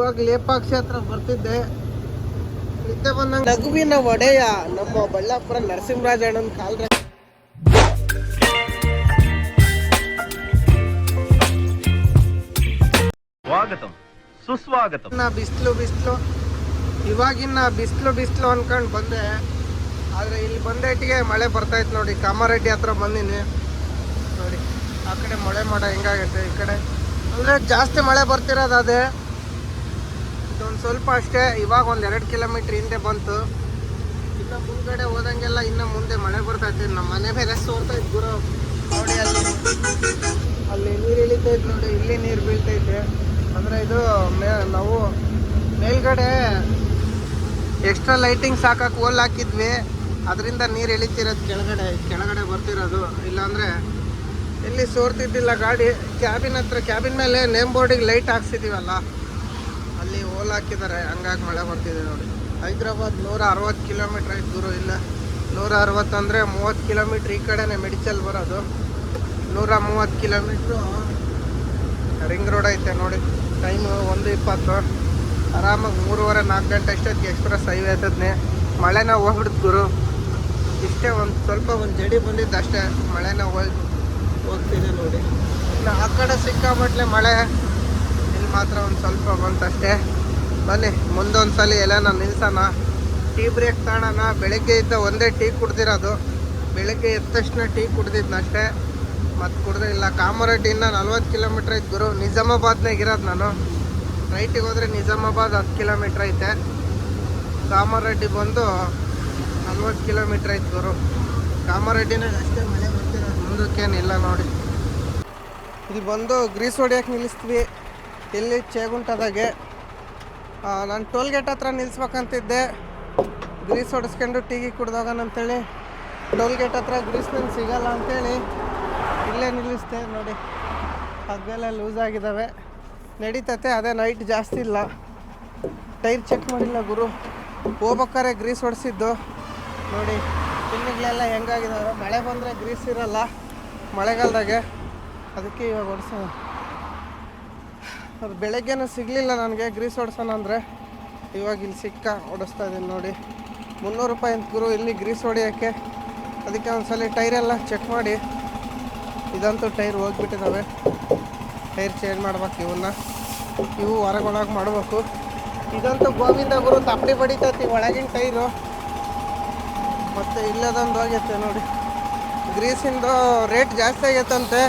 ಇವಾಗ ಲೇಪಾಕ್ಷಿ ಹತ್ರ ಬರ್ತಿದ್ದೆ. ನಿದ್ದೆ ಬಂದಂಗ ನಗುವಿನ ಒಡೆಯ ನಮ್ಮ ಬಳ್ಳಾಪುರ ನರಸಿಂಹರಾಜ ಅಣ್ಣನ ಕಾಲ್ ಸ್ವಾಗತಂ ಸುಸ್ವಾಗತಂ. ಬಿಸ್ಲು ಇವಾಗಿನ ಬಿಸ್ಲು ಅನ್ಕೊಂಡು ಬಂದೆ. ಆದ್ರೆ ಇಲ್ಲಿ ಬಂದೇಟಿಗೆ ಮಳೆ ಬರ್ತಾಯಿತ್ತು ನೋಡಿ. ಕಾಮಾರೆಡ್ಡಿ ಹತ್ರ ಬಂದಿನಿ ನೋಡಿ. ಆ ಕಡೆ ಮಳೆ ಮಾಡ ಹೆಂಗಾಗೈತೆ, ಈ ಕಡೆ ಅಂದ್ರೆ ಜಾಸ್ತಿ ಮಳೆ ಬರ್ತಿರೋದು ಅದೇ. ಇದೊಂದು ಸ್ವಲ್ಪ ಅಷ್ಟೇ. ಇವಾಗ ಒಂದು 2 ಕಿಲೋಮೀಟ್ರ್ ಹಿಂದೆ ಬಂತು. ಇನ್ನು ಮುಂದ್ಗಡೆ ಹೋದಂಗೆಲ್ಲ ಇನ್ನು ಮುಂದೆ ಮಳೆ ಬರ್ತೈತೆ. ನಮ್ಮ ಮನೆ ಮೇಲೆ ಸೋರ್ತೈತೆ ಗುರು ನೋಡಿ. ಅಲ್ಲಿ ನೀರು ಇಳಿತೈತೆ ನೋಡಿ. ಇಲ್ಲಿ ನೀರು ಬೀಳ್ತೈತೆ. ಅಂದರೆ ಇದು ನಾವು ಮೇಲ್ಗಡೆ ಎಕ್ಸ್ಟ್ರಾ ಲೈಟಿಂಗ್ಸ್ ಹಾಕಕ್ಕೆ ಹೋಲ್ ಹಾಕಿದ್ವಿ. ಅದರಿಂದ ನೀರು ಇಳಿತಿರೋದು ಕೆಳಗಡೆ ಬರ್ತಿರೋದು. ಇಲ್ಲಾಂದರೆ ಎಲ್ಲಿ ಸೋರ್ತಿದ್ದಿಲ್ಲ ಗಾಡಿ. ಕ್ಯಾಬಿನ್ ಮೇಲೆ ನೇಮ್ ಬೋರ್ಡಿಗೆ ಲೈಟ್ ಹಾಕ್ಸಿದ್ದೀವಲ್ಲ, ಅಲ್ಲಿ ಹೋಲ್ ಹಾಕಿದ್ದಾರೆ. ಹಂಗಾಗಿ ಮಳೆ ಬರ್ತಿದೆ ನೋಡಿ. ಹೈದ್ರಾಬಾದ್ 160 ಕಿಲೋಮೀಟ್ರ್ ಐತೆ ಗುರು. ಇಲ್ಲ 160 ಅಂದರೆ 30 ಕಿಲೋಮೀಟ್ರ್ ಈ ಕಡೆನೇ ಮೆಡಿಚಲ್ ಬರೋದು. 130 ಕಿಲೋಮೀಟ್ರು ರಿಂಗ್ ರೋಡ್ ಐತೆ ನೋಡಿ. ಟೈಮು 1:20. ಆರಾಮಾಗಿ 3:30-4 ಗಂಟೆ ಅಷ್ಟೊತ್ತಿಗೆ ಎಕ್ಸ್ಪ್ರೆಸ್ ಹೈವೇ ಹತ್ತದ್ನೇ. ಮಳೆನ ಹೋಗ್ಬಿಡ್ತು ಗುರು. ಇಷ್ಟೇ ಒಂದು ಜಡಿ ಬಂದಿದ್ದು ಅಷ್ಟೇ. ಮಳೆನ ಹೋಗ್ತಿದೆ ನೋಡಿ. ಇನ್ನು ಆ ಕಡೆ ಸಿಕ್ಕಾಪಟ್ಲೆ ಮಳೆ. ಇಲ್ಲಿ ಮಾತ್ರ ಒಂದು ಸ್ವಲ್ಪ ಬಂತಷ್ಟೇ. ಬನ್ನಿ ಮುಂದೊಂದು ಸಲ ಎಲ್ಲನ ನಿಲ್ಸೋಣ, ಟೀ ಬ್ರೇಕ್ ತಗೊಳ್ಳೋಣ. ಬೆಳಗ್ಗೆ ಇದ್ದ ಒಂದೇ ಟೀ ಕುಡ್ದಿರೋದು. ಬೆಳಗ್ಗೆ ಎದ್ದ ತಕ್ಷಣ ಟೀ ಕುಡ್ದಿದ್ನಷ್ಟೇ, ಮತ್ತು ಕುಡ್ದೇ ಇಲ್ಲ. ಕಾಮಾರೆಡ್ಡಿಯಿಂದ 40 ಕಿಲೋಮೀಟ್ರ್ ಐತೆ ಗುರು. ನಿಜಾಮಾಬಾದ್ನಾಗ ಇರೋದು ನಾನು. ರೈಟಿಗೆ ಹೋದರೆ ನಿಜಾಮಾಬಾದ್ 10 ಕಿಲೋಮೀಟ್ರ್ ಐತೆ. ಕಾಮಾರೆಡ್ಡಿ ಬಂದು 40 ಕಿಲೋಮೀಟ್ರ್ ಐತೆ ಗುರು. ಕಾಮಾರೆಡ್ಡಿನಾಗ ಅಷ್ಟೇ ಮಳೆ ಬರ್ತಿರೋದು, ಮುಂದಕ್ಕೇನಿಲ್ಲ ನೋಡಿ. ಇಲ್ಲಿ ಬಂದು ಗ್ರೀಸ್ ಹೊಡಿಯೋಕೆ ನಿಲ್ಲಿಸ್ತೀವಿ. ಇಲ್ಲಿ ಚೇಗುಂಟದಾಗೆ ನಾನು ಟೋಲ್ ಗೇಟ್ ಹತ್ರ ನಿಲ್ಲಿಸ್ಬೇಕಂತಿದ್ದೆ. ಗ್ರೀಸ್ ಹೊಡಿಸ್ಕೊಂಡು ಟೀಗಿ ಕುಡ್ದೋಗೋಣ ಅಂತೇಳಿ ಟೋಲ್ ಗೇಟ್ ಹತ್ರ ಗ್ರೀಸ್ ನಂಗೆ ಸಿಗಲ್ಲ ಅಂತೇಳಿ ಇಲ್ಲೇ ನಿಲ್ಲಿಸ್ತೆ ನೋಡಿ. ಅದೆಲ್ಲ ಲೂಸ್ ಆಗಿದ್ದಾವೆ, ನಡೀತತೆ. ಅದೇ ನೈಟ್ ಜಾಸ್ತಿ ಇಲ್ಲ. ಟೈರ್ ಚೆಕ್ ಮಾಡಿಲ್ಲ ಗುರು. ಹೋಗ್ಬೇಕಾರೆ ಗ್ರೀಸ್ ಹೊಡಿಸಿದ್ದು ನೋಡಿ. ಪಿನ್ನುಗಳೆಲ್ಲ ಹೆಂಗಾಗಿದ್ದಾವೆ. ಮಳೆ ಬಂದರೆ ಗ್ರೀಸ್ ಇರಲ್ಲ ಮಳೆಗಾಲದಾಗೆ, ಅದಕ್ಕೆ ಇವಾಗ ಹೊಡ್ಸೋಣ. ಅದು ಬೆಳಗ್ಗೆನೂ ಸಿಗಲಿಲ್ಲ ನನಗೆ ಗ್ರೀಸ್ ಹೊಡ್ಸೋಣ ಅಂದರೆ. ಇವಾಗ ಇಲ್ಲಿ ಹೊಡಿಸ್ತಾ ಇದ್ದೀನಿ ನೋಡಿ. 300 ರೂಪಾಯಿ ಅಂತ ಗುರು ಇಲ್ಲಿ ಗ್ರೀಸ್ ಹೊಡಿಯೋಕ್ಕೆ. ಅದಕ್ಕೆ ಒಂದ್ಸಲ ಟೈರೆಲ್ಲ ಚೆಕ್ ಮಾಡಿ. ಇದಂತೂ ಟೈರ್ ಹೋಗ್ಬಿಟ್ಟಿದ್ದಾವೆ. ಟೈರ್ ಚೇಂಜ್ ಮಾಡ್ಬೇಕು. ಇವು ಹೊರಗೊಳಗೆ ಮಾಡಬೇಕು. ಇದಂತೂ ಗೋವಿಂದ ಗುರು ತಪ್ಪಡಿ ಬಡಿತೈತಿ ಒಳಗಿನ ಟೈರು. ಮತ್ತು ಇಲ್ಲದೊಂದು ಹೋಗೈತೆ ನೋಡಿ. ಗ್ರೀಸಿಂದು ರೇಟ್ ಜಾಸ್ತಿ ಆಗೈತಂತೆ.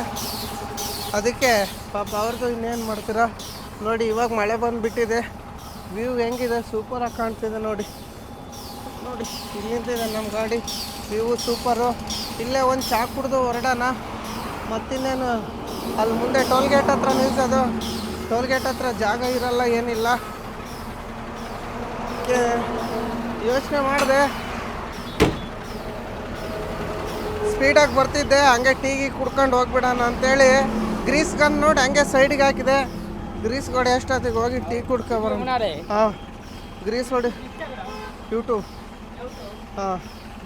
ಅದಕ್ಕೆ ಪಾಪ ಅವ್ರದ್ದು ಇನ್ನೇನು ಮಾಡ್ತೀರಾ ನೋಡಿ. ಇವಾಗ ಮಳೆ ಬಂದುಬಿಟ್ಟಿದೆ. ವ್ಯೂ ಹೆಂಗಿದೆ, ಸೂಪರಾಗಿ ಕಾಣ್ತಿದೆ ನೋಡಿ. ಇಲ್ಲಿ ನಿಂತಿದೆ ನಮ್ಮ ಗಾಡಿ. View super. ಇಲ್ಲೇ ಒಂದು ಚಾ ಕುಡ್ದು ಹೊರಡೋಣ. ಮತ್ತಿನ್ನೇನು ಅಲ್ಲಿ ಮುಂದೆ ಟೋಲ್ ಗೇಟ್ ಹತ್ರ ನಿಲ್ಸೋದು. ಟೋಲ್ ಗೇಟ್ ಹತ್ರ ಜಾಗ ಇರಲ್ಲ, ಏನಿಲ್ಲ. ಯೋಚನೆ ಮಾಡಿದೆ, ಸ್ಪೀಡಾಗಿ ಬರ್ತಿದ್ದೆ. ಹಂಗೆ ಟೀಗಿ ಕುಡ್ಕೊಂಡು ಹೋಗ್ಬಿಡೋಣ ಅಂತೇಳಿ ಗ್ರೀಸ್ ಗನ್ ನೋಡಿ ಹಂಗೆ ಸೈಡಿಗೆ ಹಾಕಿದೆ. ಗ್ರೀಸ್ ಗಾಡಿ ಎಷ್ಟೊತ್ತಿಗೆ ಹೋಗಿ ಟೀ ಕುಡ್ಕೊಬರೋಣ. ಹಾಂ, ಗ್ರೀಸ್ ಹೊಡಿ ಯೂಟ್ಯೂಬ್. ಹಾಂ,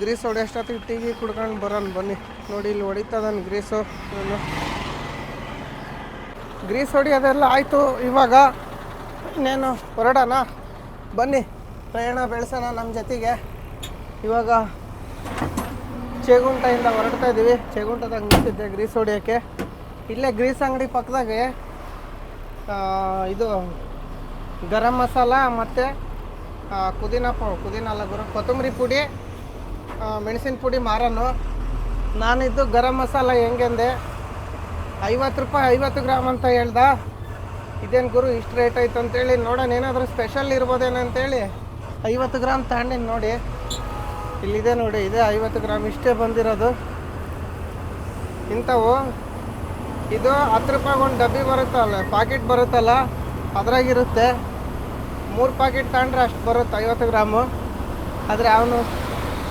ಗ್ರೀಸ್ ಹೊಡಿ ಎಷ್ಟೊತ್ತಿಗೆ ಟೀಗಿ ಕುಡ್ಕೊಂಡು ಬರೋಣ ಬನ್ನಿ ನೋಡಿ. ಇಲ್ಲಿ ಹೊಡಿತದನ್ ಗ್ರೀಸು. ಗ್ರೀಸ್ ಹೊಡಿಯೋದೆಲ್ಲ ಆಯಿತು. ಇವಾಗ ಇನ್ನೇನು ಹೊರಡೋಣ ಬನ್ನಿ. ಪ್ರಯಾಣ ಬೆಳೆಸೋಣ ನಮ್ಮ ಜೊತೆಗೆ. ಇವಾಗ ಚೇಗುಂಟದಿಂದ ಹೊರಡ್ತಾ ಇದ್ದೀವಿ. ಚೇಗುಂಟದಾಗ ನಿಂತಿದ್ದೆ ಗ್ರೀಸ್ ಹೊಡಿಯೋಕ್ಕೆ. ಇಲ್ಲೇ ಗ್ರೀಸ್ ಅಂಗಡಿ ಪಕ್ಕದಾಗೆ ಇದು ಗರಂ ಮಸಾಲ ಮತ್ತು ಪುದೀನ ಅಲ್ಲ ಗುರು, ಕೊತ್ತಂಬರಿ ಪುಡಿ, ಮೆಣಸಿನ ಪುಡಿ ಮಾರನು. ನಾನಿದ್ದು ಗರಂ ಮಸಾಲ ಹೆಂಗೆಂದೆ 50 ರೂಪಾಯಿ 50 ಗ್ರಾಮ್ ಅಂತ ಹೇಳ್ದ. ಇದೇನು ಗುರು ಇಷ್ಟು ರೇಟ್ ಆಯ್ತು ಅಂತೇಳಿ ನೋಡೋಣ, ಏನಾದರೂ ಸ್ಪೆಷಲ್ ಇರ್ಬೋದೇನಂತೇಳಿ 50 ಗ್ರಾಮ್ ತಗೊಂಡಿನಿ ನೋಡಿ. ಇಲ್ಲಿದೆ ನೋಡಿ, ಇದೆ 50 ಗ್ರಾಮ್. ಇಷ್ಟೇ ಬಂದಿರೋದು ಇಂಥವು. ಇದು 10 ರೂಪಾಯಿಗೆ ಒಂದು ಡಬ್ಬಿ ಬರುತ್ತಲ್ಲ, ಪಾಕೆಟ್ ಬರುತ್ತಲ್ಲ, ಅದ್ರಾಗಿರುತ್ತೆ. 3 ಪಾಕೆಟ್ ತಗೊಂಡ್ರೆ ಅಷ್ಟು ಬರುತ್ತೆ 50 ಗ್ರಾಮು. ಆದರೆ ಅವನು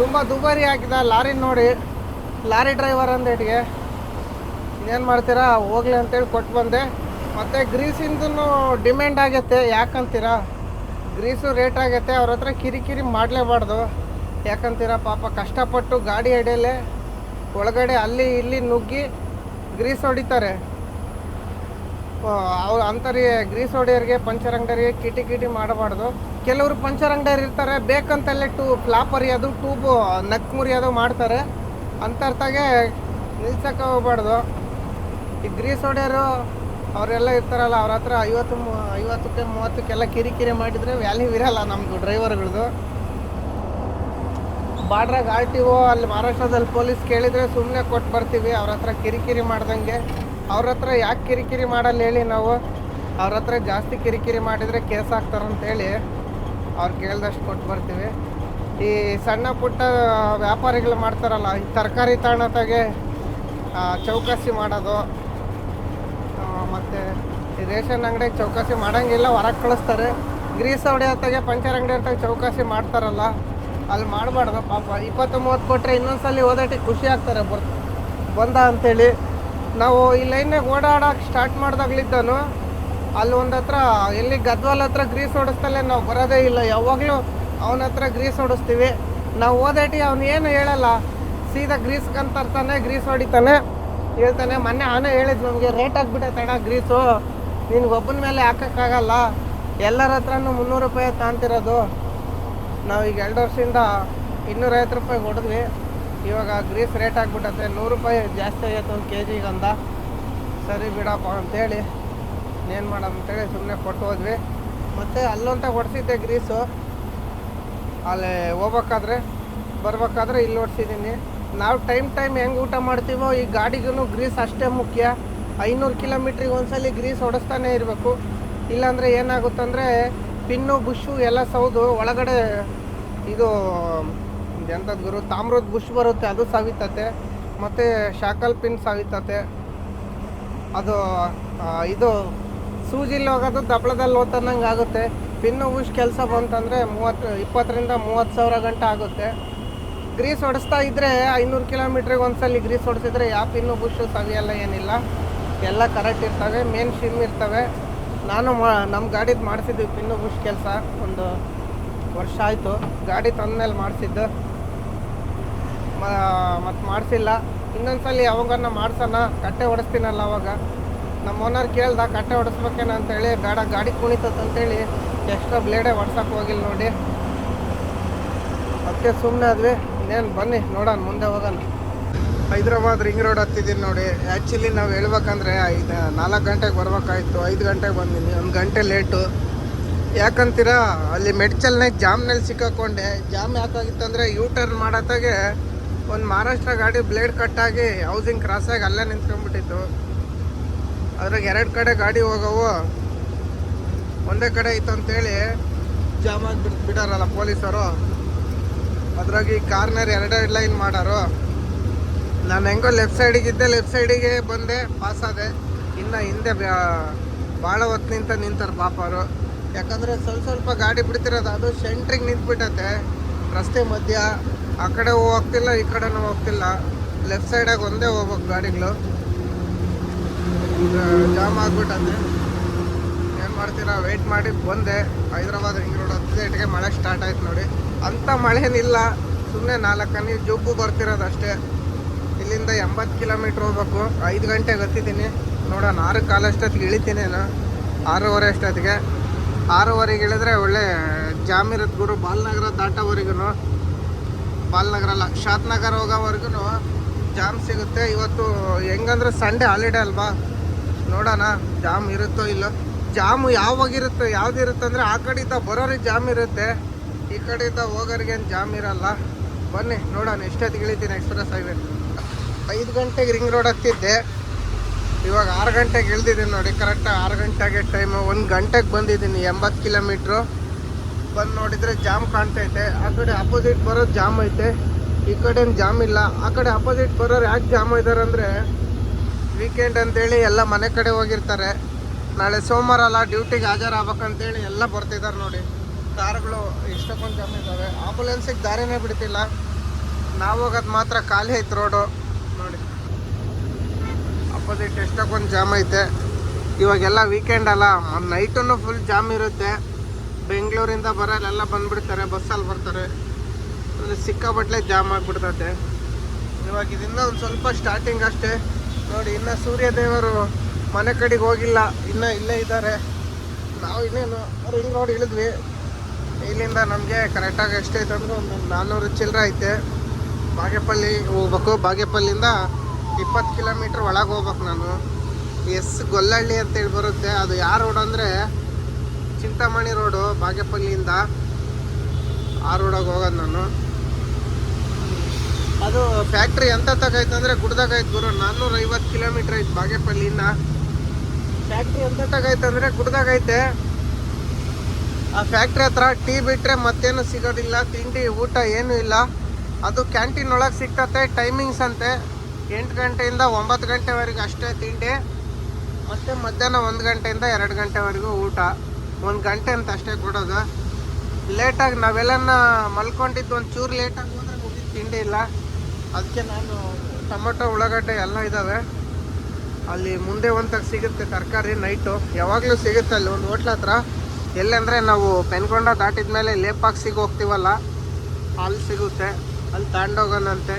ತುಂಬ ದುಬಾರಿ ಹಾಕಿದ. ಲಾರಿ ನೋಡಿ, ಲಾರಿ ಡ್ರೈವರ್ ಅಂದೇಟಿಗೆ ಇನ್ನೇನು ಮಾಡ್ತೀರಾ, ಹೋಗ್ಲಿ ಅಂತೇಳಿ ಕೊಟ್ಟು ಬಂದೆ. ಮತ್ತು ಗ್ರೀಸಿಂದೂ ಡಿಮ್ಯಾಂಡ್ ಆಗೈತೆ. ಯಾಕಂತೀರಾ, ಗ್ರೀಸು ರೇಟ್ ಆಗೈತೆ. ಅವ್ರ ಹತ್ರ ಕಿರಿಕಿರಿ ಮಾಡಲೇಬಾರ್ದು. ಯಾಕಂತೀರಾ, ಪಾಪ ಕಷ್ಟಪಟ್ಟು ಗಾಡಿ ಅಡಿಯಲ್ಲೇ ಒಳಗಡೆ ಅಲ್ಲಿ ಇಲ್ಲಿ ನುಗ್ಗಿ ಗ್ರೀಸ್ ಹೊಡಿತಾರೆ. ಅವ್ರು ಅಂಥವ್ರಿಗೆ ಗ್ರೀಸ್ ಹೊಡೆಯೋರಿಗೆ ಪಂಚರ್ ಅಂಗಡಿಯರಿಗೆ ಕಿಟಿ ಮಾಡಬಾರ್ದು. ಕೆಲವರು ಪಂಚರ್ ಅಂಗಡಿಯರು ಇರ್ತಾರೆ, ಬೇಕಂತಲ್ಲೇ ಫ್ಲಾಪ್ ಹರಿಯೋದು, ಟ್ಯೂಬು ನಕ್ ಮುರಿಯೋದು ಮಾಡ್ತಾರೆ. ಅಂಥರ್ತಾಗೆ ನಿಲ್ಸಕ್ಕೆ ಹೋಗ್ಬಾರ್ದು. ಈ ಗ್ರೀಸ್ ಹೊಡೆಯೋರು ಅವರೆಲ್ಲ ಇರ್ತಾರಲ್ಲ, ಅವ್ರ ಹತ್ರ 50ಕ್ಕೆ 30ಕ್ಕೆಲ್ಲ ಕಿರಿಕಿರಿ ಮಾಡಿದರೆ ವ್ಯಾಲ್ಯೂ ಇರಲ್ಲ ನಮ್ಮದು ಡ್ರೈವರ್ಗಳದ್ದು. ಬಾರ್ಡ್ರಾಗ RTO ಅಲ್ಲಿ ಮಹಾರಾಷ್ಟ್ರದಲ್ಲಿ ಪೊಲೀಸ್ ಕೇಳಿದರೆ ಸುಮ್ಮನೆ ಕೊಟ್ಟು ಬರ್ತೀವಿ. ಅವ್ರ ಹತ್ರ ಕಿರಿಕಿರಿ ಮಾಡ್ದಂಗೆ. ಅವ್ರ ಹತ್ರ ಯಾಕೆ ಕಿರಿಕಿರಿ ಮಾಡಲ್ಲ ಹೇಳಿ ನಾವು? ಅವ್ರ ಹತ್ರ ಜಾಸ್ತಿ ಕಿರಿಕಿರಿ ಮಾಡಿದರೆ ಕೇಸ್ ಹಾಕ್ತಾರಂತೇಳಿ ಅವ್ರು ಕೇಳ್ದಷ್ಟು ಕೊಟ್ಟು ಬರ್ತೀವಿ. ಈ ಸಣ್ಣ ಪುಟ್ಟ ವ್ಯಾಪಾರಿಗಳು ಮಾಡ್ತಾರಲ್ಲ, ಈ ತರಕಾರಿ ತಾಣತಾಗೆ ಚೌಕಾಸಿ ಮಾಡೋದು, ಮತ್ತು ಈ ರೇಷನ್ ಅಂಗಡಿಗೆ ಚೌಕಾಸಿ ಮಾಡೋಂಗಿಲ್ಲ, ಹೊರಗೆ ಕಳಿಸ್ತಾರೆ. ಗ್ರೀಸ್ ಹೊಡೆಯೋತ್ತಾಗೆ ಪಂಚರ್ ಅಂಗಡಿ ಇರ್ತಾಗ ಚೌಕಾಸಿ ಮಾಡ್ತಾರಲ್ಲ, ಅಲ್ಲಿ ಮಾಡಬಾರ್ದು ಪಾಪ. 20-30 ಕೊಟ್ಟರೆ ಇನ್ನೊಂದ್ಸಲಿ ಓದಾಟಿಗೆ ಖುಷಿ ಆಗ್ತಾರೆ ಬಂದ ಅಂಥೇಳಿ. ನಾವು ಈ ಲೈನ್ನಾಗ ಓಡಾಡೋಕೆ ಸ್ಟಾರ್ಟ್ ಮಾಡ್ದಾಗ್ಲಿದ್ದಾನು ಅಲ್ಲಿ ಒಂದು ಹತ್ರ ಎಲ್ಲಿ ಗದ್ವಾಲ್ ಹತ್ರ ಗ್ರೀಸ್ ಹೊಡಿಸ್ತಲ್ಲೇ ನಾವು ಬರೋದೇ ಇಲ್ಲ. ಯಾವಾಗಲೂ ಅವನ ಹತ್ರ ಗ್ರೀಸ್ ಹೊಡಿಸ್ತೀವಿ. ನಾವು ಓದಾಟಿಗೆ ಅವ್ನು ಏನು ಹೇಳಲ್ಲ, ಸೀದಾ ಗ್ರೀಸ್ಗಂತ ತರ್ತಾನೆ, ಗ್ರೀಸ್ ಹೊಡಿತಾನೆ, ಹೇಳ್ತಾನೆ. ಮೊನ್ನೆ ಅವನೇ ಹೇಳಿದ್ ನಮಗೆ, ರೇಟ್ ಆಗಿಬಿಟ್ಟೈತಣ್ಣ ಗ್ರೀಸು, ನಿನ್ಗೆ ಒಬ್ಬನ ಮೇಲೆ ಹಾಕೋಕ್ಕಾಗಲ್ಲ, ಎಲ್ಲರ ಹತ್ರನೂ 300 ರೂಪಾಯಿ ತಾಂತಿರೋದು. ನಾವು ಈಗ 2 ವರ್ಷದಿಂದ 250 ರೂಪಾಯಿ ಹೊಡೆದ್ವಿ. ಇವಾಗ ಗ್ರೀಸ್ ರೇಟ್ ಆಗಿಬಿಟ್ಟತ್ತೆ, 100 ರೂಪಾಯಿ ಜಾಸ್ತಿ ಆಗೈತೆ ಒಂದು KG ಅಂದ. ಸರಿ ಬಿಡಪ್ಪ ಅಂತೇಳಿ ಏನು ಮಾಡೋದು ಅಂತೇಳಿ ಸುಮ್ಮನೆ ಕೊಟ್ಟು ಹೋದ್ವಿ. ಮತ್ತು ಅಲ್ಲೊಂತ ಹೊಡ್ಸಿದ್ದೆ ಗ್ರೀಸು, ಅಲ್ಲಿ ಹೋಗ್ಬೇಕಾದ್ರೆ ಬರ್ಬೇಕಾದ್ರೆ ಇಲ್ಲಿ ಹೊಡ್ಸಿದ್ದೀನಿ. ನಾವು ಟೈಮ್ ಹೆಂಗೆ ಊಟ ಮಾಡ್ತೀವೋ ಈ ಗಾಡಿಗೂ ಗ್ರೀಸ್ ಅಷ್ಟೇ ಮುಖ್ಯ. 500 ಕಿಲೋಮೀಟ್ರಿಗೆ ಒಂದ್ಸಲಿ ಗ್ರೀಸ್ ಹೊಡಿಸ್ತಾನೆ ಇರಬೇಕು. ಇಲ್ಲಾಂದರೆ ಏನಾಗುತ್ತಂದರೆ ಪಿನ್ನು ಬುಷು ಎಲ್ಲ ಸೌದು ಒಳಗಡೆ ಇದು ಎಂಥದ್ದು ಗುರು, ತಾಮ್ರದ ಬುಷ್ ಬರುತ್ತೆ, ಅದು ಸವಿತತೆ. ಮತ್ತು ಶಾಕಲ್ ಪಿನ್ ಸವಿತತೆ. ಅದು ಇದು ಸೂಜಿಲ್ಲಿ ಹೋಗೋದು ದಪ್ಪಳದಲ್ಲಿ ಓದ್ತಂದಂಗೆ ಆಗುತ್ತೆ. ಪಿನ್ನು ಬುಷ್ ಕೆಲಸ ಬಂತಂದರೆ 20ರಿಂದ 30 ಸಾವಿರ ಗಂಟೆ ಆಗುತ್ತೆ. ಗ್ರೀಸ್ ಹೊಡಿಸ್ತಾ ಇದ್ದರೆ 500 ಕಿಲೋಮೀಟ್ರಿಗೆ ಒಂದ್ಸಲಿ ಗ್ರೀಸ್ ಹೊಡಿಸಿದ್ರೆ ಯಾವ ಪಿನ್ನು ಬುಷು ಸವಿಯಲ್ಲ, ಏನಿಲ್ಲ, ಎಲ್ಲ ಕರೆಕ್ಟ್ ಇರ್ತವೆ. ಮೇನ್ ಶಿಮ್ ಇರ್ತವೆ. ನಾನು ನಮ್ಮ ಗಾಡಿದು ಮಾಡಿಸಿದ್ವಿ ಪಿನ್ನು ಬುಷ್ ಕೆಲಸ, ಒಂದು ವರ್ಷ ಆಯಿತು ಗಾಡಿ ತಂದಮೇಲೆ ಮಾಡಿಸಿದ್ದು. ಮತ್ತು ಮಾಡಿಸಿಲ್ಲ. ಇನ್ನೊಂದ್ಸಲಿ ಯಾವಾಗನ್ನ ಮಾಡ್ಸೋಣ, ಕಟ್ಟೆ ಹೊಡಿಸ್ತೀನಲ್ಲ ಅವಾಗ. ನಮ್ಮ ಓನರ್ ಕೇಳ್ದ ಕಟ್ಟೆ ಹೊಡಿಸ್ಬೇಕೇನ ಅಂತೇಳಿ, ಬೇಡ ಗಾಡಿ ಕುಣಿತಂತೇಳಿ ಎಕ್ಸ್ಟ್ರಾ ಬ್ಲೇಡೇ ಹೊಡ್ಸೋಕೆ ಹೋಗಿಲ್ಲ ನೋಡಿ. ಅದಕ್ಕೆ ಸುಮ್ಮನೆ ಆದ್ವಿ. ಇನ್ನೇನು ಬನ್ನಿ ನೋಡೋಣ, ಮುಂದೆ ಹೋಗೋಣ. ಹೈದ್ರಾಬಾದ್ ರಿಂಗ್ ರೋಡ್ ಹತ್ತಿದ್ದೀನಿ ನೋಡಿ. ಆ್ಯಕ್ಚುಲಿ ನಾವು ಹೇಳ್ಬೇಕಂದ್ರೆ 4 ಗಂಟೆಗೆ ಬರ್ಬೇಕಾಯ್ತು, 5 ಗಂಟೆಗೆ ಬಂದೀನಿ, 1 ಗಂಟೆ ಲೇಟು. ಯಾಕಂತೀರಾ, ಅಲ್ಲಿ ಮೆಡ್ಚಲ್ನಾಗ ಜಾಮ್ನಲ್ಲಿ ಸಿಕ್ಕಾಕೊಂಡೆ. ಜಾಮ್ ಯಾಕಾಗಿತ್ತಂದರೆ U-ಟರ್ನ್ ಮಾಡತ್ತಾಗೆ ಒಂದು ಮಹಾರಾಷ್ಟ್ರ ಗಾಡಿ ಬ್ಲೇಡ್ ಕಟ್ಟಾಗಿ ಹೌಸಿಂಗ್ ಕ್ರಾಸಾಗಿ ಅಲ್ಲೇ ನಿಂತ್ಕೊಂಡ್ಬಿಟ್ಟಿತ್ತು. ಅದ್ರಾಗ 2 ಕಡೆ ಗಾಡಿ ಹೋಗವು, ಒಂದೇ ಕಡೆ ಇತ್ತು ಅಂತೇಳಿ ಜಾಮ್ ಆಗಿ ಬಿಡಾರಲ್ಲ ಪೊಲೀಸರು. ಅದ್ರಾಗ ಈ ಕಾರ್ನರ್ 2 ಲೈನ್ ಮಾಡಾರು. ನಾನು ಹೆಂಗೋ ಲೆಫ್ಟ್ ಸೈಡಿಗಿದ್ದೆ, ಲೆಫ್ಟ್ ಸೈಡಿಗೆ ಬಂದೆ, ಪಾಸ್ ಆದೆ. ಇನ್ನು ಹಿಂದೆ ಭಾಳ ಹೊತ್ತು ನಿಂತಾರೆ ಪಾಪರು. ಯಾಕಂದರೆ ಸ್ವಲ್ಪ ಗಾಡಿ ಬಿಡ್ತಿರೋದು, ಅದು ಸೆಂಟ್ರಿಗೆ ನಿಂತ್ಬಿಟ್ಟತೆ ರಸ್ತೆ ಮಧ್ಯ. ಆ ಕಡೆ ಹೋಗ್ತಿಲ್ಲ, ಈ ಕಡೆನೂ ಹೋಗ್ತಿಲ್ಲ. ಲೆಫ್ಟ್ ಸೈಡಾಗಿ ಒಂದೇ ಹೋಗ್ಬೇಕು ಗಾಡಿಗಳು. ಜಾಮ್ ಆಗ್ಬಿಟ್ಟದೆ. ಏನು ಮಾಡ್ತೀರಾ, ವೆಯ್ಟ್ ಮಾಡಿ ಬಂದೆ. ಹೈದ್ರಾಬಾದ್ ರಿಂಗ್ ರೋಡ್ 10 ಮಳೆ ಸ್ಟಾರ್ಟ್ ಆಯ್ತು ನೋಡಿ. ಅಂಥ ಮಳೆನಿಲ್ಲ, ಸುಮ್ಮನೆ 4 ಹನಿ ಜುಬ್ಬು ಬರ್ತಿರೋದು ಅಷ್ಟೇ. ಇಲ್ಲಿಂದ 80 ಕಿಲೋಮೀಟ್ರ್ ಹೋಗ್ಬೇಕು. 5 ಗಂಟೆಗೆ ಹತ್ತಿದ್ದೀನಿ. ನೋಡೋಣ 6 ಕಾಲು ಅಷ್ಟೊತ್ತಿಗೆ ಇಳಿತೀನೇನು, 6:15 ಅಷ್ಟೊತ್ತಿಗೆ. 6:15ಗೆ ಇಳಿದ್ರೆ ಒಳ್ಳೆ ಜಾಮ್ ಇರುತ್ತೆ ಗುರು. ಬಾಲ್ನಗರ ದಾಟೋವರೆಗೂ, ಬಾಲ್ನಗರ ಅಲ್ಲ, ಶಾದ್ ನಗರ ಹೋಗೋವರೆಗೂ ಜಾಮ್ ಸಿಗುತ್ತೆ. ಇವತ್ತು ಹೆಂಗಂದ್ರೆ ಸಂಡೇ ಹಾಲಿಡೇ ಅಲ್ವಾ, ನೋಡೋಣ ಜಾಮ್ ಇರುತ್ತೋ ಇಲ್ಲೋ. ಜಾಮು ಯಾವಾಗಿರುತ್ತೆ, ಯಾವುದಿರುತ್ತೆ ಅಂದರೆ ಆ ಕಡೆಯಿಂದ ಬರೋರಿಗೆ ಜಾಮ್ ಇರುತ್ತೆ, ಈ ಕಡೆಯಿಂದ ಹೋಗೋರಿಗೇನು ಜಾಮ್ ಇರಲ್ಲ. ಬನ್ನಿ ನೋಡೋಣ ಎಷ್ಟೊತ್ತಿಗೆ ಇಳಿತೀನಿ ಎಕ್ಸ್ಪ್ರೆಸ್ ಹೈವೇ. 5 ಗಂಟೆಗೆ ರಿಂಗ್ ರೋಡ್ ಹತ್ತಿದ್ದೆ, ಇವಾಗ 6 ಗಂಟೆಗೆ ಇಳ್ದಿದ್ದೀನಿ ನೋಡಿ. ಕರೆಕ್ಟಾಗಿ 6 ಗಂಟೆಗೆ ಟೈಮು. 1 ಗಂಟೆಗೆ ಬಂದಿದ್ದೀನಿ 80 ಕಿಲೋಮೀಟ್ರು. ಬಂದು ನೋಡಿದರೆ ಜಾಮ್ ಕಾಣ್ತೈತೆ. ಆ ಕಡೆ ಅಪೋಸಿಟ್ ಬರೋದು ಜಾಮ್ ಐತೆ, ಈ ಕಡೆನು ಜಾಮ್ ಇಲ್ಲ. ಆ ಕಡೆ ಅಪೋಸಿಟ್ ಬರೋರು ಯಾಕೆ ಜಾಮ್ ಇದ್ದಾರೆ ಅಂದರೆ ವೀಕೆಂಡ್ ಅಂತೇಳಿ ಎಲ್ಲ ಮನೆ ಕಡೆ ಹೋಗಿರ್ತಾರೆ. ನಾಳೆ ಸೋಮವಾರ ಅಲ್ಲ, ಡ್ಯೂಟಿಗೆ ಹಾಜರಾಗಬೇಕಂತೇಳಿ ಎಲ್ಲ ಬರ್ತಿದ್ದಾರೆ ನೋಡಿ. ಕಾರುಗಳು ಎಷ್ಟೊಂದು ಜಾಮ್ ಇದ್ದಾವೆ. ಆಂಬುಲೆನ್ಸಿಗೆ ದಾರಿನೇ ಬಿಡ್ತಿಲ್ಲ. ನಾವು ಹೋಗೋದು ಮಾತ್ರ ಖಾಲಿ ಐತೆ ರೋಡು ನೋಡಿ. ಅಪೋಸಿಟ್ ಎಷ್ಟೊಂದು ಜಾಮ್ ಐತೆ. ಇವಾಗೆಲ್ಲ ವೀಕೆಂಡ್ ಅಲ್ಲ, ನೈಟೂ ಫುಲ್ ಜಾಮ್ ಇರುತ್ತೆ. ಬೆಂಗಳೂರಿಂದ ಬರೋಲ್ಲೆಲ್ಲ ಬಂದುಬಿಡ್ತಾರೆ, ಬಸ್ಸಲ್ಲಿ ಬರ್ತಾರೆ. ಸಿಕ್ಕಾಪಟ್ಟೆ ಜಾಮ್ ಆಗಿಬಿಡ್ತೈತೆ. ಇವಾಗ ಇದರಿಂದ ಒಂದು ಸ್ವಲ್ಪ ಸ್ಟಾರ್ಟಿಂಗ್ ಅಷ್ಟೇ ನೋಡಿ. ಇನ್ನು ಸೂರ್ಯದೇವರು ಮನೆ ಕಡೆಗೆ ಹೋಗಿಲ್ಲ, ಇನ್ನೂ ಇಲ್ಲೇ ಇದ್ದಾರೆ. ನಾವು ಇನ್ನೇನು ರಿಂಗ್ ರೋಡ್ ಇಳಿದ್ವಿ. ಇಲ್ಲಿಂದ ನಮಗೆ ಕರೆಕ್ಟಾಗಿ ಎಷ್ಟೈತೆ ಅಂದ್ರೆ ಒಂದು 400 ಚಿಲ್ಲರೆ ಐತೆ. ಬಾಗೇಪಲ್ಲಿ ಹೋಗ್ಬೇಕು. ಬಾಗೇಪಲ್ಲಿಂದ 20 ಕಿಲೋಮೀಟ್ರ್ ಒಳಗೆ ಹೋಗ್ಬೇಕು ನಾನು. ಗೊಲ್ಲಹಳ್ಳಿ ಅಂತೇಳಿ ಬರುತ್ತೆ. ಅದು ಯಾವ ರೋಡ್ ಅಂದರೆ ಚಿಂತಾಮಣಿ ರೋಡು. ಬಾಗೇಪಲ್ಲಿಯಿಂದ ಆ ರೋಡಾಗ ಹೋಗೋದು ನಾನು. ಅದು ಫ್ಯಾಕ್ಟ್ರಿ ಎಂತ ತಗೈತೆ ಅಂದರೆ ಗುಡ್ದಾಗೈತೆ ಗುರು. 450 ಕಿಲೋಮೀಟ್ರ್ ಐತೆ ಬಾಗೇಪಲ್ಲಿಯಿಂದ. ಫ್ಯಾಕ್ಟ್ರಿ ಎಂತ ತಗೈತೆ ಅಂದರೆ ಗುಡ್ದಾಗೈತೆ. ಆ ಫ್ಯಾಕ್ಟ್ರಿ ಹತ್ರ ಟೀ ಬಿಟ್ಟರೆ ಮತ್ತೇನು ಸಿಗೋದಿಲ್ಲ, ತಿಂಡಿ ಊಟ ಏನೂ ಇಲ್ಲ. ಅದು ಕ್ಯಾಂಟೀನ್ ಒಳಗೆ ಸಿಗ್ತತೆ. ಟೈಮಿಂಗ್ಸ್ ಅಂತೆ 8 ಗಂಟೆಯಿಂದ 9 ಗಂಟೆವರೆಗೆ ಅಷ್ಟೇ ತಿಂಡಿ, ಮತ್ತು ಮಧ್ಯಾಹ್ನ 1 ಗಂಟೆಯಿಂದ 2 ಗಂಟೆವರೆಗೂ ಊಟ. 1 ಗಂಟೆ ಅಂತ ಅಷ್ಟೇ ಕೊಡೋದು. ಲೇಟಾಗಿ ನಾವೆಲ್ಲನ ಮಲ್ಕೊಂಡಿದ್ದು ಒಂಚೂರು ಲೇಟಾಗಿ ಹೋದ್ರೆ ಮುಗಿದು ತಿಂಡಿ ಇಲ್ಲ. ಅದಕ್ಕೆ ನಾನು ಟೊಮೊಟೊ ಉಳ್ಳಾಗಡ್ಡೆ ಎಲ್ಲ ಇದ್ದಾವೆ. ಅಲ್ಲಿ ಮುಂದೆ ಒಂತಾಗ ಸಿಗುತ್ತೆ ತರಕಾರಿ. ನೈಟು ಯಾವಾಗಲೂ ಸಿಗುತ್ತೆ ಅಲ್ಲಿ ಒಂದು ಹೋಟ್ಲ ಹತ್ರ. ಎಲ್ಲಂದರೆ ನಾವು ಪೆನ್ಕೊಂಡ ದಾಟಿದ ಮೇಲೆ ಲೇಪಾಕ್ಸಿಗೆ ಹೋಗ್ತೀವಲ್ಲ, ಅಲ್ಲಿ ಸಿಗುತ್ತೆ. ಅಲ್ಲಿ ತಗೊಂಡೋಗೋಣಂತೆ.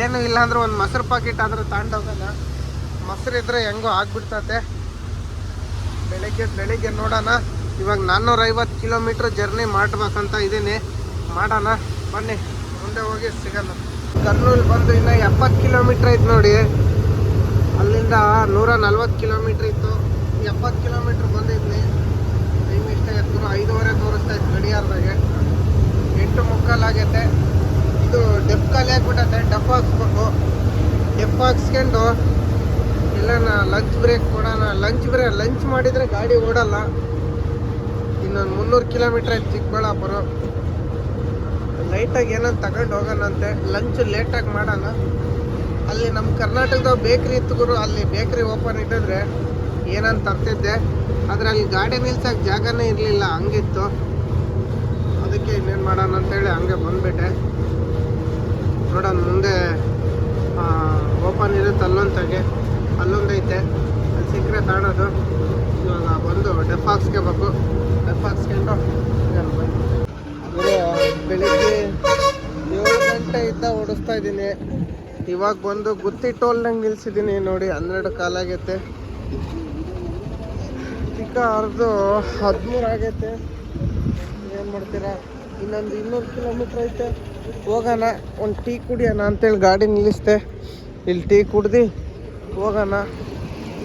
ಏನೂ ಇಲ್ಲ ಅಂದ್ರೆ ಒಂದು ಮೊಸರು ಪಾಕಿಟ್ ಆದರೆ ತಗೊಂಡೋಗೋಣ. ಮೊಸರು ಇದ್ದರೆ ಹೆಂಗೋ ಆಗ್ಬಿಡ್ತತೆ. ಬೆಳಿಗ್ಗೆ ನೋಡೋಣ. ಇವಾಗ 450 ಕಿಲೋಮೀಟ್ರ್ ಜರ್ನಿ ಮಾಡ್ಬೇಕಂತ ಇದ್ದೀನಿ. ಮಾಡೋಣ ಬನ್ನಿ, ಮುಂದೆ ಹೋಗಿ ಸಿಗೋಣ. ಕರ್ನೂಲ್ ಬಂದು ಇನ್ನು 70 ಕಿಲೋಮೀಟ್ರ್ ಐತೆ ನೋಡಿ. ಅಲ್ಲಿಂದ 140 ಕಿಲೋಮೀಟ್ರ್ ಇತ್ತು. 70 ಕಿಲೋಮೀಟ್ರ್ ಬಂದಿದ್ನಿ. ಟೈಮ್ ಇಷ್ಟ ಆಯ್ತು, 5:15 ತೋರಿಸ್ತಾ ಇತ್ತು ಗಡಿಯಾರದಾಗೆ. 8:45 ಆಗೈತೆ. ಇದು ಡೆಫ್ ಖಾಲಿ ಆಗಿಬಿಟ್ಟೈತೆ. ಡೆಫ್ ಹಾಕ್ಸ್ಬೇಕು. ಡೆಫ್ ಹಾಕ್ಸ್ಕೊಂಡು ಎಲ್ಲನ ಲಂಚ್ ಬ್ರೇಕ್ ಕೊಡೋಣ. ಲಂಚ್ ಮಾಡಿದರೆ ಗಾಡಿ ಓಡಲ್ಲ. ಇನ್ನೊಂದು 300 ಕಿಲೋಮೀಟ್ರ್ ಐತೆ ಚಿಕ್ಕಬಳ್ಳಾಪುರ. ಲೈಟಾಗಿ ಏನಂತ ತಗೊಂಡು ಹೋಗೋಣಂತೆ. ಲಂಚ್ ಲೇಟಾಗಿ ಮಾಡೋಣ. ಅಲ್ಲಿ ನಮ್ಮ ಕರ್ನಾಟಕದ ಬೇಕ್ರಿ ಇತ್ತು ಗುರು. ಅಲ್ಲಿ ಬೇಕ್ರಿ ಓಪನ್ ಇಟ್ಟಿದ್ರೆ ಏನಂತ ತರ್ತಿದ್ದೆ, ಆದರೆ ಅಲ್ಲಿ ಗಾಡಿ ನಿಲ್ಸೋಕೆ ಜಾಗನೇ ಇರಲಿಲ್ಲ, ಹಂಗಿತ್ತು. ಅದಕ್ಕೆ ಇನ್ನೇನು ಮಾಡೋಣ ಅಂತೇಳಿ ಹಂಗೆ ಬಂದುಬಿಟ್ಟೆ. ನೋಡೋಣ ಮುಂದೆ ಓಪನ್ ಇರುತ್ತೆ ಅಲ್ಲೊಂದೈತೆ. ಅಲ್ಲಿ ಸಿಕ್ಕರೆ ತಾಣೋದು. ಇವಾಗ ಬಂದು ಡೆಫ್ ಹಾಕ್ಸ್ಕೋಬೇಕು. ಡೆಫ್ ಹಾಕ್ಸ್ಕೊಂಡು ಬೆಳಿಗ್ಗೆ 7 ಗಂಟೆಯಿಂದ ಓಡಿಸ್ತಾ ಇದ್ದೀನಿ. ಇವಾಗ ಬಂದು ಗುತ್ತಿ ಟೋಲ್ನಾಗ ನಿಲ್ಸಿದ್ದೀನಿ ನೋಡಿ. 12 ಕಾಲಾಗೈತೆ. ಚಿಕ್ಕ ಅರ್ದು 13 ಆಗೈತೆ. ಏನು ಮಾಡ್ತೀರಾ, ಇನ್ನೊಂದು 200 ಕಿಲೋಮೀಟ್ರ್ ಐತೆ. ಹೋಗೋಣ, ಒಂದು ಟೀ ಕುಡಿಯೋಣ ಅಂತೇಳಿ ಗಾಡಿ ನಿಲ್ಲಿಸ್ದೆ. ಇಲ್ಲಿ ಟೀ ಕುಡ್ದು ಹೋಗೋಣ.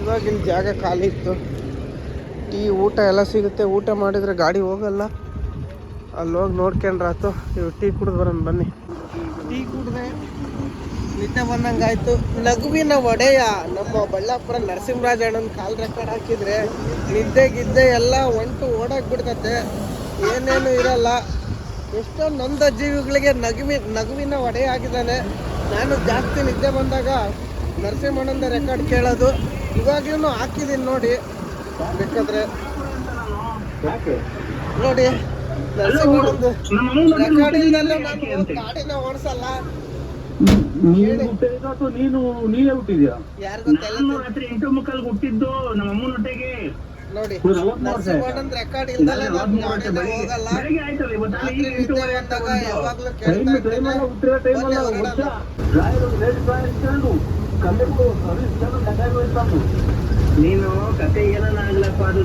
ಇವಾಗ ಇಲ್ಲಿ ಜಾಗ ಖಾಲಿ ಇತ್ತು. ಟೀ ಊಟ ಎಲ್ಲ ಸಿಗುತ್ತೆ. ಊಟ ಮಾಡಿದರೆ ಗಾಡಿ ಹೋಗಲ್ಲ. ಅಲ್ಲಿ ಹೋಗಿ ನೋಡ್ಕೊಂಡ್ರಾತು. ಇವು ಟೀ ಕುಡಿದು ಬರೋಣ ಬನ್ನಿ. ಟೀ ಕುಡ್ದೆ ನಿದ್ದೆ ಬಂದಂಗೆ ಆಯಿತು. ನಗುವಿನ ಒಡೆಯ ನಮ್ಮ ಬಳ್ಳಾಪುರ ನರಸಿಂಹರಾಜ ಅಣ್ಣನ ಕಾಲ್ ರೆಕಾರ್ಡ್ ಹಾಕಿದರೆ ನಿದ್ದೆ ಎಲ್ಲ ಓಡಾಗ್ಬಿಡ್ತತೆ. ಏನೇನು ಇರಲ್ಲ. ಎಷ್ಟೋ ನೊಂದ ಜೀವಿಗಳಿಗೆ ನಗುವಿನ ಒಡೆಯ ಆಗಿದ್ದಾನೆ. ನಾನು ಜಾಸ್ತಿ ನಿದ್ದೆ ಬಂದಾಗ ನರಸಿಂಹಣ್ಣಂದ ರೆಕಾರ್ಡ್ ಕೇಳೋದು. ಇವಾಗ್ಲೂ ಹಾಕಿದ್ದೀನಿ ನೋಡಿ, ಬೇಕಾದ್ರೆ ನೋಡಿ. ನರಸಿಂಹಣ್ಣಂದು ರೆಕಾರ್ಡ್ ಇಲ್ದಲ್ಲೇ ನಾನು ಗಾಡಿನ ಓಡಿಸಲ್ಲ. ನೀನೇ ಹುಟ್ಟಿದ್ಯಾ? ಯಾರು ಗೊತ್ತಿಲ್ಲ ರಾತ್ರಿ 8:45 ಹುಟ್ಟಿದ್ದು ನಮ್ಮ ಅಮ್ಮನೊಟ್ಟಿಗೆ ನೋಡಿ. ನರಸಿಂಹಣ್ಣಂದು ರೆಕಾರ್ಡ್ ಇಲ್ದಲ್ಲೇ ನಾನು ಗಾಡಿನ ಹೋಗಲ್ಲ. ರಾತ್ರಿ ನಿದ್ದೆ ಬಂದಾಗ ಯಾವಾಗ್ಲೂ ಕೇಳ್ತಾ ಇರ್ತೇನೆ. ನೀನು ಕತೆ ಏನಾಗ್ಲಪ್ಪ ಅದು.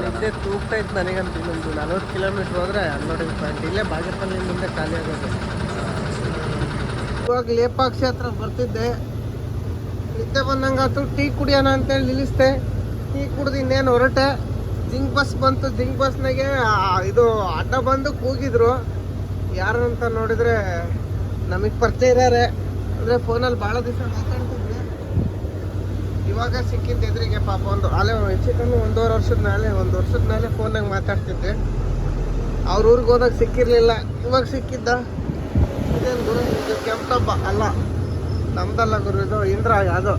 ನಿದ್ದೆ ತೂಗ್ತಾ ಇತ್ತು ನನಗಂತ. ಇನ್ನೊಂದು 40 ಕಿಲೋಮೀಟ್ರ್ ಹೋದ್ರೆ 12 ಪಾಯಿಂಟ್. ಇಲ್ಲೇ ಬಾಗೇಪಲ್ಲಿ ಮುಂದೆ ಖಾಲಿ ಆಗೋದು. ಇವಾಗ ಲೇಪಾಕ್ಷಿ ಹತ್ರ ಬರ್ತಿದ್ದೆ. ನಿದ್ದೆ ಬಂದಂಗಾತು. ಟೀ ಕುಡಿಯೋಣ ಅಂತೇಳಿ ನಿಲ್ಲಿಸ್ದೆ. ಟೀ ಕುಡ್ದು ಇನ್ನೇನು ಹೊರಟೆ. ಜಿಂಕ್ ಬಸ್ ಬಂತು. ಜಿಂಕ್ ಬಸ್ನಾಗೆ ಇದು ಅಡ್ಡ ಬಂದು ಕೂಗಿದ್ರು. ಯಾರು ಅಂತ ನೋಡಿದರೆ ನಮಗೆ ಪರಿಚಯ ಇದ್ದಾರೆ. ಅಂದರೆ ಫೋನಲ್ಲಿ ಭಾಳ ದಿವಸ ಮಾತಾಡ್ತಿದ್ದೆ. ಇವಾಗ ಸಿಕ್ಕಿದ್ದು ಎದುರಿಗೆ ಪಾಪ. ಅಲ್ಲೇ ಹೆಚ್ಚು ಕಮ್ಮಿ 1 ವರ್ಷದ ಮೇಲೆ ಫೋನಾಗ ಮಾತಾಡ್ತಿದ್ದೆ. ಅವ್ರ ಊರಿಗೆ ಹೋದಾಗ ಸಿಕ್ಕಿರಲಿಲ್ಲ. ಇವಾಗ ಸಿಕ್ಕಿದ್ದ. ಇದೇನು ಗುರು, ಇದು ಕೆಂಪಬ್ಬ ಅಲ್ಲ, ನಮ್ದಲ್ಲ ಗುರು. ಇದು ಇಂದ್ರ ಯಾವುದೋ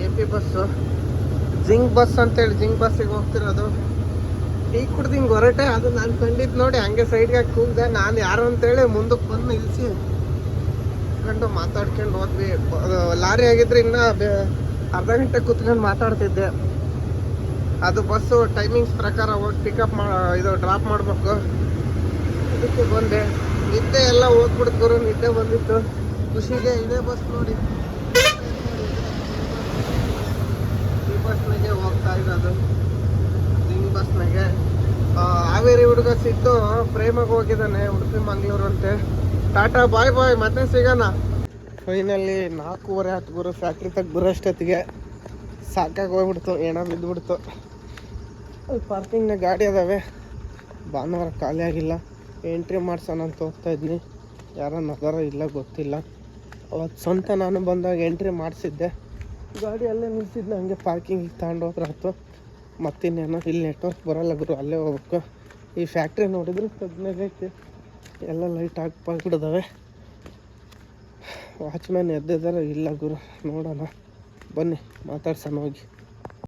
AP ಬಸ್ಸು. ಜಿಂಕ್ ಬಸ್ ಅಂತೇಳಿ ಜಿಂಕ್ ಬಸ್ಸಿಗೆ ಹೋಗ್ತಿರೋದು. ಟೀ ಕುಡ್ದು ಹಿಂಗೆ ಹೊರಟೆ. ಅದು ನಾನು ಕಂಡಿದ್ದು ನೋಡಿ ಹಂಗೆ ಸೈಡ್ಗೆ ಕೂಗಿದೆ. ನಾನು ಯಾರು ಅಂತೇಳಿ ಮುಂದಕ್ಕೆ ಬಂದು ನಿಲ್ಲಿಸಿ ಕುತ್ಕೊಂಡು ಮಾತಾಡ್ಕೊಂಡು ಹೋದ್ವಿ. ಲಾರಿ ಆಗಿದ್ರೆ ಇನ್ನೂ ಅರ್ಧ ಗಂಟೆ ಕುತ್ಕೊಂಡು ಮಾತಾಡ್ತಿದ್ದೆ. ಅದು ಬಸ್ಸು ಟೈಮಿಂಗ್ಸ್ ಪ್ರಕಾರ ಹೋಗಿ ಪಿಕಪ್ ಇದು ಡ್ರಾಪ್ ಮಾಡಬೇಕು. ಅದಕ್ಕೆ ಬಂದೆ. ನಿದ್ದೆ ಎಲ್ಲ ಹೋಗ್ಬಿಡ್ತು ಗುರು. ನಿದ್ದೆ ಬಂದಿತ್ತು ಖುಷಿಗೆ. ಇದೇ ಬಸ್ ನೋಡಿ. ಬಸ್ನಾಗೆ ಹೋಗ್ತಾ ಇರೋದು. ರಿಂಗ್ ಬಸ್ನಾಗೆ ಹಾವೇರಿ ಹುಡುಗ ಸಿಟ್ಟು ಪ್ರೇಮಗೆ ಹೋಗಿದ್ದಾನೆ ಉಡುಪಿ ಮಂಗಳೂರು ಅಂತೆ. ಟಾಟಾ ಬಾಯ್ ಬಾಯ್, ಮತ್ತೆ ಸಿಗೋಣ. ಫೈನಲ್ಲಿ 4:15 ಆಯ್ತು ಗುರು. ಫ್ಯಾಕ್ಟ್ರಿ ತಗ ಬರೋಷ್ಟೊತ್ತಿಗೆ ಸಾಕಾಗಿ ಹೋಗ್ಬಿಡ್ತು, ಎಣ ಬಿದ್ದುಬಿಡ್ತು. ಅಲ್ಲಿ ಪಾರ್ಕಿಂಗ್ನಾಗ ಗಾಡಿ ಅದಾವೆ. ಭಾನುವಾರ ಖಾಲಿ ಆಗಿಲ್ಲ. ಎಂಟ್ರಿ ಮಾಡ್ಸೋಣ ಅಂತ ಹೋಗ್ತಾ ಇದ್ನಿ. ಯಾರೋ ನಗರ ಇಲ್ಲ ಗೊತ್ತಿಲ್ಲ. ಅವತ್ತು ಸ್ವಂತ ನಾನು ಬಂದಾಗ ಎಂಟ್ರಿ ಮಾಡಿಸಿದ್ದೆ. ಗಾಡಿ ಅಲ್ಲೇ ನಿಲ್ಸಿದ್ನ, ಹಂಗೆ ಪಾರ್ಕಿಂಗಿಗೆ ತಗೊಂಡೋದ್ರೆ ಆಯ್ತು. ಮತ್ತಿನ್ನೇನೋ ಇಲ್ಲಿ ನೆಟ್ವರ್ಕ್ ಬರೋಲ್ಲ ಗುರು, ಅಲ್ಲೇ ಹೋಗ್ಬೇಕು. ಈ ಫ್ಯಾಕ್ಟ್ರಿ ನೋಡಿದ್ರು ತಗ್ನಾಗೈತಿ, ಎಲ್ಲ ಲೈಟ್ ಹಾಕ್ಬಿಟ್ಟಿದ್ದಾವೆ. ವಾಚ್ಮ್ಯಾನ್ ಎದ್ದಿದ್ದಾರೆ ಇಲ್ಲ ಗುರು, ನೋಡೋಣ ಬನ್ನಿ ಮಾತಾಡ್ಸೋಣ ಹೋಗಿ.